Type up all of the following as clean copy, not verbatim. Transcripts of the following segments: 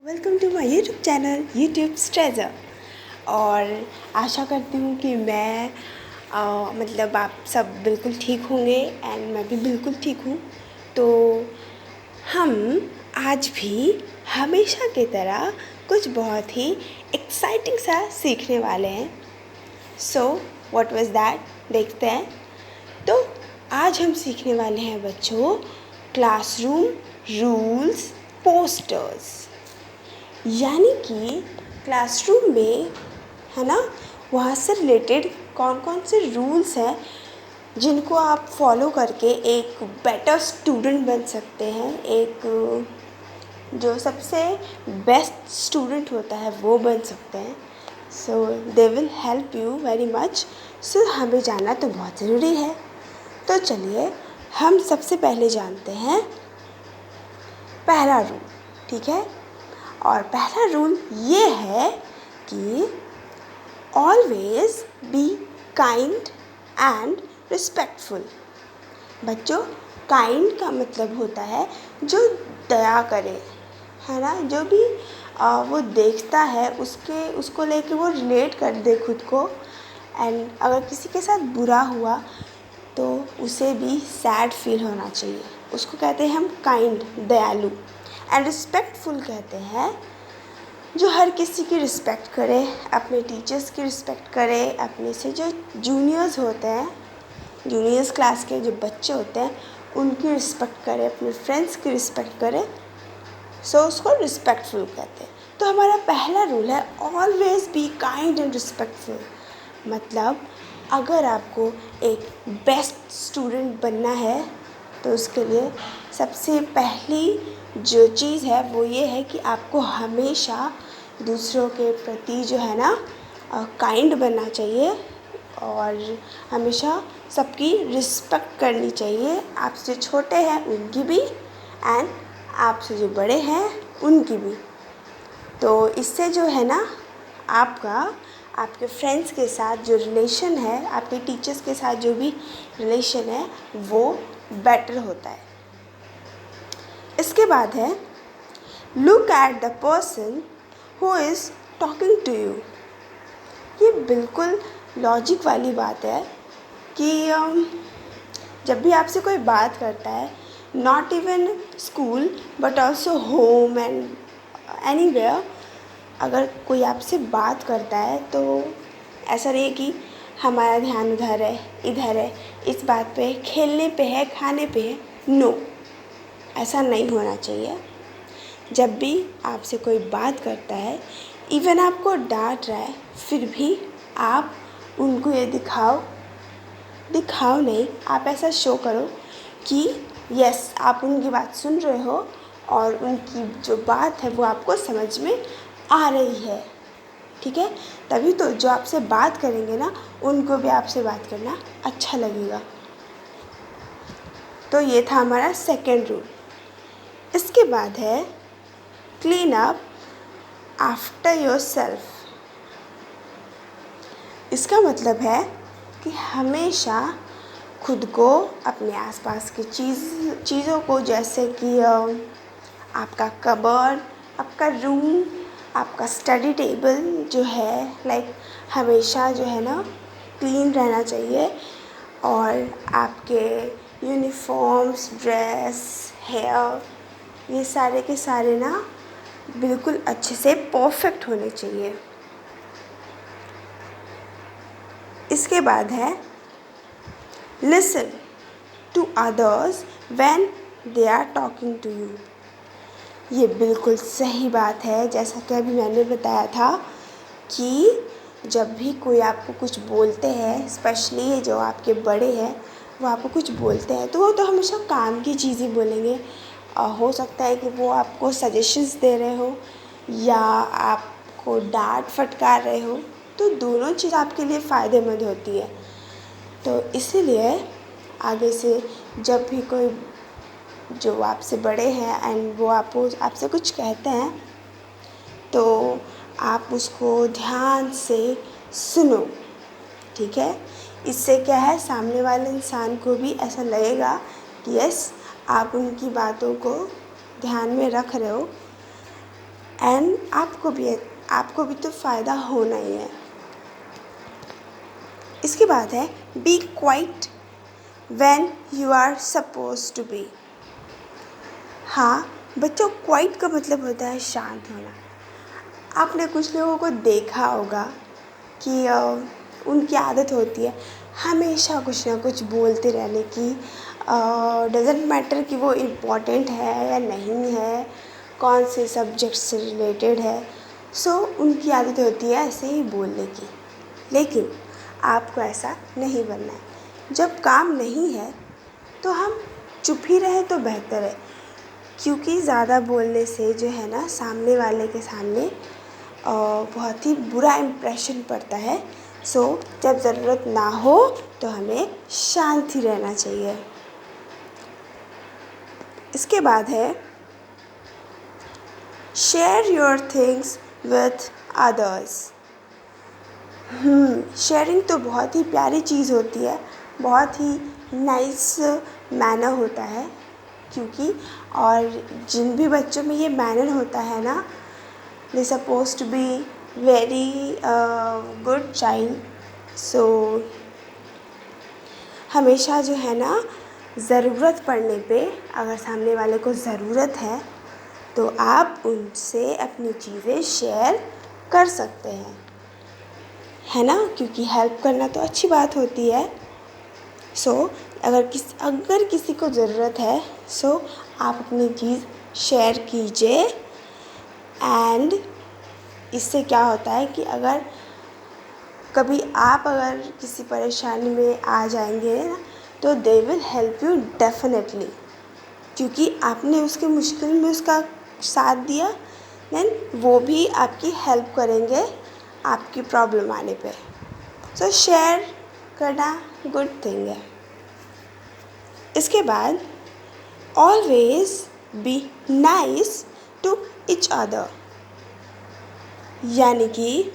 Welcome to my YouTube channel YouTube treasure. और आशा करती हूँ कि मैं मतलब आप सब बिल्कुल ठीक होंगे एंड मैं भी बिल्कुल ठीक हूँ। तो हम आज भी हमेशा की तरह कुछ बहुत ही एक्साइटिंग सा सीखने वाले हैं। सो व्हाट वाज दैट, देखते हैं। तो आज हम सीखने वाले हैं बच्चों, क्लासरूम रूल्स पोस्टर्स। यानी कि क्लासरूम में, है ना, वहाँ से रिलेटेड कौन कौन से रूल्स हैं जिनको आप फॉलो करके एक बेटर स्टूडेंट बन सकते हैं, एक जो सबसे बेस्ट स्टूडेंट होता है वो बन सकते हैं। So they will help you very much. So हमें जानना तो बहुत ज़रूरी है। तो चलिए हम सबसे पहले जानते हैं पहला रूल, ठीक है। और पहला रूल ये है कि always be kind and respectful. बच्चों, काइंड का मतलब होता है जो दया करे, है ना, जो भी वो देखता है उसको लेके वो रिलेट कर दे खुद को। एंड अगर किसी के साथ बुरा हुआ तो उसे भी सैड फील होना चाहिए, उसको कहते हैं हम काइंड, दयालु। एंड रिस्पेक्टफुल कहते हैं जो हर किसी की रिस्पेक्ट करे, अपने टीचर्स की रिस्पेक्ट करे, अपने से जो जूनियर्स होते हैं, जूनियर्स क्लास के जो बच्चे होते हैं उनकी रिस्पेक्ट करे, अपने फ्रेंड्स की रिस्पेक्ट करे। सो उसको रिस्पेक्टफुल कहते हैं। तो हमारा पहला रूल है always be kind and respectful. मतलब अगर आपको एक बेस्ट स्टूडेंट बनना है तो उसके लिए सबसे पहली जो चीज़ है वो ये है कि आपको हमेशा दूसरों के प्रति जो है ना काइंड बनना चाहिए और हमेशा सबकी रिस्पेक्ट करनी चाहिए। आपसे छोटे हैं उनकी भी एंड आपसे जो बड़े हैं उनकी भी। तो इससे जो है ना आपके फ्रेंड्स के साथ जो रिलेशन है, आपके टीचर्स के साथ जो भी रिलेशन है वो बेटर होता है। इसके बाद है look at the person who is talking to you. ये बिल्कुल लॉजिक वाली बात है कि जब भी आपसे कोई बात करता है, not even school but also home and anywhere, अगर कोई आपसे बात करता है तो ऐसा नहीं है कि हमारा ध्यान उधर है, इधर है, इस बात पे, खेलने पे है, खाने पे है। नो, ऐसा नहीं होना चाहिए। जब भी आपसे कोई बात करता है, इवन आपको डांट रहा है, फिर भी आप उनको ये दिखाओ नहीं, आप ऐसा शो करो कि यस, आप उनकी बात सुन रहे हो और उनकी जो बात है वो आपको समझ में आ रही है, ठीक है। तभी तो जो आपसे बात करेंगे ना उनको भी आपसे बात करना अच्छा लगेगा। तो ये था हमारा सेकेंड रूल। इसके बाद है क्लीन अप आफ्टर योरसेल्फ। इसका मतलब है कि हमेशा खुद को, अपने आसपास की चीज़ों को, जैसे कि आपका कबर्ड, आपका रूम, आपका स्टडी टेबल जो है, लाइक हमेशा जो है ना क्लीन रहना चाहिए। और आपके यूनिफॉर्म्स, ड्रेस, हेयर, ये सारे के सारे ना बिल्कुल अच्छे से परफेक्ट होने चाहिए। इसके बाद है listen to others when they are talking to you. ये बिल्कुल सही बात है। जैसा कि अभी मैंने बताया था कि जब भी कोई आपको कुछ बोलते हैं, स्पेशली जो आपके बड़े हैं, वो आपको कुछ बोलते हैं तो वो तो हमेशा काम की चीज़ ही बोलेंगे। हो सकता है कि वो आपको सजेशंस दे रहे हो या आपको डांट फटकार रहे हो, तो दोनों चीज़ आपके लिए फ़ायदेमंद होती है। तो इसीलिए आगे से जब भी कोई जो आपसे बड़े हैं एंड वो आपसे कुछ कहते हैं तो आप उसको ध्यान से सुनो, ठीक है। इससे क्या है, सामने वाले इंसान को भी ऐसा लगेगा कि यस, आप उनकी बातों को ध्यान में रख रहे हो। एंड आपको भी तो फ़ायदा होना ही है। इसके बाद है be quiet when you are supposed to be. हाँ बच्चों, क्वाइट का मतलब होता है शांत होना। आपने कुछ लोगों को देखा होगा कि उनकी आदत होती है हमेशा कुछ ना कुछ बोलते रहने की। डजेंट मैटर कि वो इम्पॉर्टेंट है या नहीं है, कौन से सब्जेक्ट से रिलेटेड है। उनकी आदत होती है ऐसे ही बोलने की। लेकिन आपको ऐसा नहीं बनना है। जब काम नहीं है तो हम चुप ही रहें तो बेहतर है, क्योंकि ज़्यादा बोलने से जो है ना सामने वाले के सामने बहुत ही बुरा इम्प्रेशन पड़ता है। जब ज़रूरत ना हो तो हमें शांत ही रहना चाहिए। इसके बाद है share your things with others. Sharing तो बहुत ही प्यारी चीज़ होती है, बहुत ही नाइस मैनर होता है, क्योंकि और जिन भी बच्चों में ये मैनर होता है ना, they suppose to be very good child. हमेशा जो है ना ज़रूरत पड़ने पे, अगर सामने वाले को ज़रूरत है तो आप उनसे अपनी चीज़ें शेयर कर सकते हैं, है ना, क्योंकि हेल्प करना तो अच्छी बात होती है। अगर किसी को ज़रूरत है आप अपनी चीज़ शेयर कीजिए। एंड इससे क्या होता है कि अगर कभी आप अगर किसी परेशानी में आ जाएंगे ना, तो दे विल हेल्प यू डेफिनेटली, क्योंकि आपने उसके मुश्किल में उसका साथ दिया, देन वो भी आपकी हेल्प करेंगे आपकी प्रॉब्लम आने पे। शेयर करना गुड थिंग है। इसके बाद always be nice to each other, यानी कि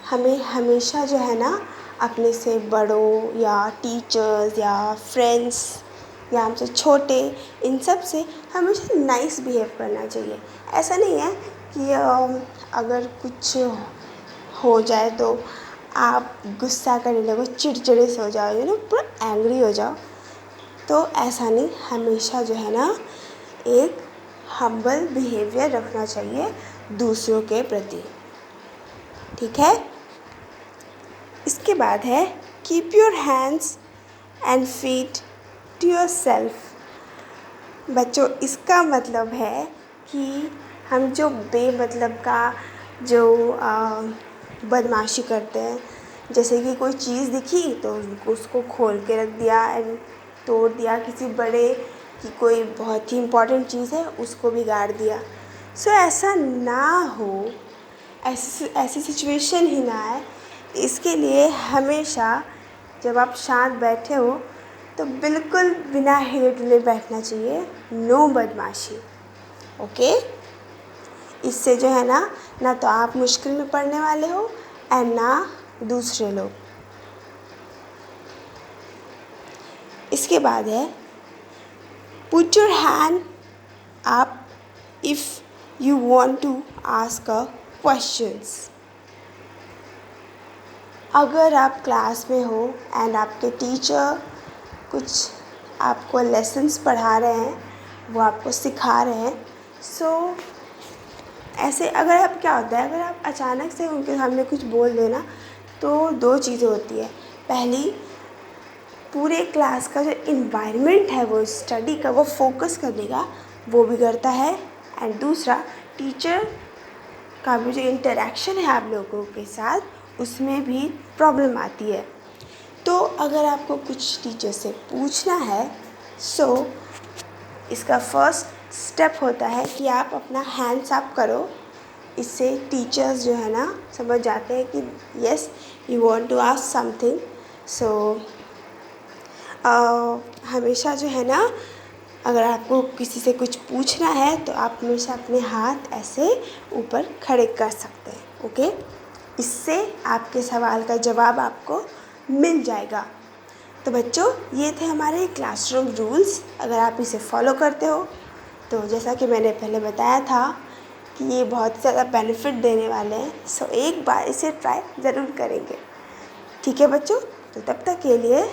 हमें हमेशा जो है ना अपने से बड़ों या टीचर्स या फ्रेंड्स या हमसे छोटे, इन सब से हमेशा नाइस बिहेव करना चाहिए। ऐसा नहीं है कि अगर कुछ हो जाए तो आप गुस्सा करने लगो, चिड़चिड़े से हो जाओ, पूरा एंग्री हो जाओ। तो ऐसा नहीं, हमेशा जो है ना एक हम्बल बिहेवियर रखना चाहिए दूसरों के प्रति, ठीक है। इसके बाद है keep your hands and feet to yourself. बच्चों, इसका मतलब है कि हम जो बेमतलब का जो बदमाशी करते हैं, जैसे कि कोई चीज़ दिखी तो उसको खोल के रख दिया एंड तोड़ दिया, किसी बड़े की कोई बहुत ही इम्पोर्टेंट चीज़ है उसको बिगाड़ दिया। ऐसा ना हो, ऐसी सिचुएशन ही ना आए, इसके लिए हमेशा जब आप शांत बैठे हो तो बिल्कुल बिना हिले डुले बैठना चाहिए, नो बदमाशी, ओके। इससे जो है ना तो आप मुश्किल में पड़ने वाले हो एंड ना दूसरे लोग। इसके बाद है put your hand up if you want to ask a questions. अगर आप क्लास में हो एंड आपके टीचर कुछ आपको लेसन्स पढ़ा रहे हैं, वो आपको सिखा रहे हैं, ऐसे अगर आप क्या होता है, अगर आप अचानक से उनके सामने कुछ बोल देना तो दो चीज़ें होती है। पहली, पूरे क्लास का जो इन्वायरमेंट है वो स्टडी का, वो फोकस करने का, वो बिगड़ता है। एंड दूसरा, टीचर का भी जो इंटरेक्शन है आप लोगों के साथ, उसमें भी प्रॉब्लम आती है। तो अगर आपको कुछ टीचर से पूछना है इसका फर्स्ट स्टेप होता है कि आप अपना हैंड्स अप करो। इससे टीचर्स जो है ना समझ जाते हैं कि yes you want to ask something. हमेशा जो है ना, अगर आपको किसी से कुछ पूछना है तो आप हमेशा अपने हाथ ऐसे ऊपर खड़े कर सकते हैं, ओके। इससे आपके सवाल का जवाब आपको मिल जाएगा। तो बच्चों, ये थे हमारे क्लासरूम रूल्स। अगर आप इसे फॉलो करते हो तो जैसा कि मैंने पहले बताया था कि ये बहुत ज़्यादा बेनिफिट देने वाले हैं, सो एक बार इसे ट्राई ज़रूर करेंगे। ठीक है बच्चों, तो तब तक के लिए